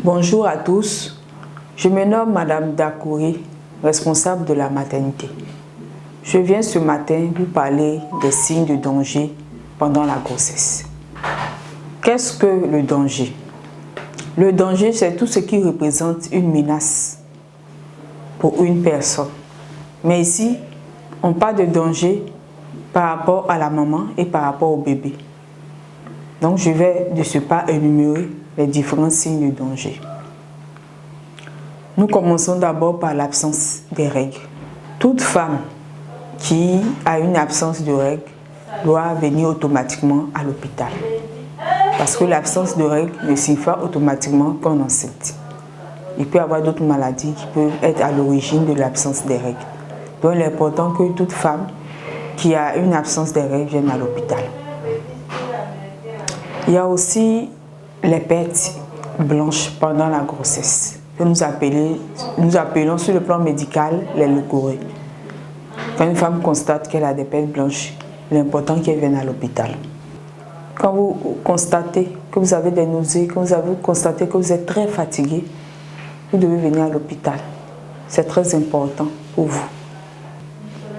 Bonjour à tous, je me nomme Madame Dakouri, responsable de la maternité. Je viens ce matin vous parler des signes de danger pendant la grossesse. Qu'est-ce que le danger? Le danger, c'est tout ce qui représente une menace pour une personne. Mais ici, on parle de danger par rapport à la maman et par rapport au bébé. Donc, je vais de ce pas énumérer les différents signes de danger. Nous commençons d'abord par l'absence des règles. Toute femme qui a une absence de règles doit venir automatiquement à l'hôpital. Parce que l'absence de règles ne signifie pas automatiquement qu'on est enceinte. Il peut y avoir d'autres maladies qui peuvent être à l'origine de l'absence des règles. Donc, il est important que toute femme qui a une absence des règles vienne à l'hôpital. Il y a aussi les pertes blanches pendant la grossesse, que nous appelons sur le plan médical les leucorrhées. Quand une femme constate qu'elle a des pertes blanches, il est important qu'elle vienne à l'hôpital. Quand vous constatez que vous avez des nausées, quand vous avez constaté que vous êtes très fatigué, vous devez venir à l'hôpital. C'est très important pour vous.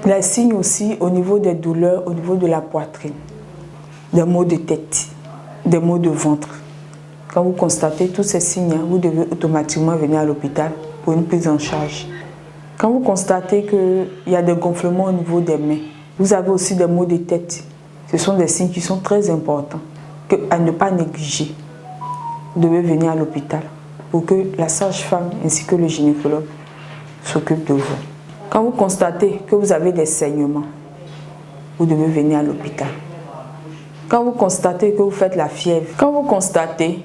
Les signes aussi au niveau des douleurs, au niveau de la poitrine, des maux de tête, des maux de ventre. Quand vous constatez tous ces signes, vous devez automatiquement venir à l'hôpital pour une prise en charge. Quand vous constatez qu'il y a des gonflements au niveau des mains, vous avez aussi des maux de tête. Ce sont des signes qui sont très importants, à ne pas négliger. Vous devez venir à l'hôpital pour que la sage-femme ainsi que le gynécologue s'occupent de vous. Quand vous constatez que vous avez des saignements, vous devez venir à l'hôpital. Quand vous constatez que vous faites la fièvre, quand vous constatez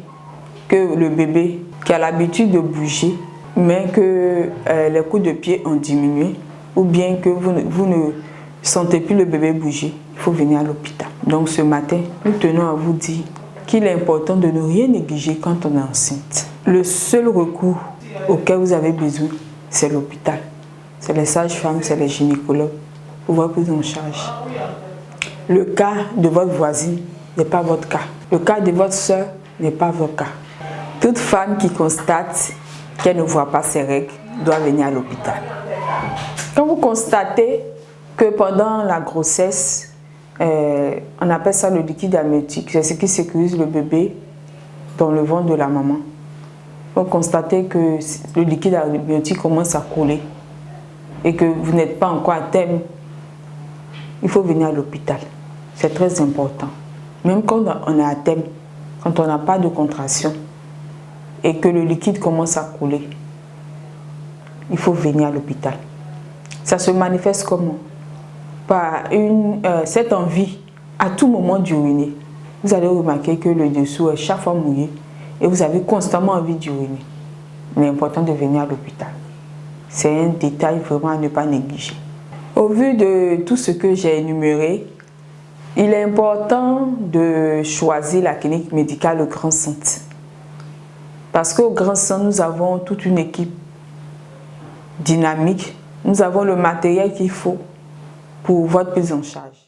que le bébé qui a l'habitude de bouger, mais que les coups de pied ont diminué, ou bien que vous ne sentez plus le bébé bouger, il faut venir à l'hôpital. Donc ce matin, nous tenons à vous dire qu'il est important de ne rien négliger quand on est enceinte. Le seul recours auquel vous avez besoin, c'est l'hôpital. C'est les sages-femmes, c'est les gynécologues pour votre prise en charge. Le cas de votre voisine n'est pas votre cas. Le cas de votre soeur n'est pas votre cas. Toute femme qui constate qu'elle ne voit pas ses règles doit venir à l'hôpital. Quand vous constatez que pendant la grossesse, on appelle ça le liquide amniotique, c'est ce qui sécurise le bébé dans le ventre de la maman. Vous constatez que le liquide amniotique commence à couler et que vous n'êtes pas encore à terme, il faut venir à l'hôpital. C'est très important. Même quand on est à terme, quand on n'a pas de contraction et que le liquide commence à couler, il faut venir à l'hôpital. Ça se manifeste comment? Par cette envie à tout moment d'uriner. Vous allez remarquer que le dessous est chaque fois mouillé et vous avez constamment envie d'uriner. Il est important de venir à l'hôpital. C'est un détail vraiment à ne pas négliger. Au vu de tout ce que j'ai énuméré, il est important de choisir la clinique médicale Grand Centre. Parce qu'au Grand Centre, nous avons toute une équipe dynamique. Nous avons le matériel qu'il faut pour votre prise en charge.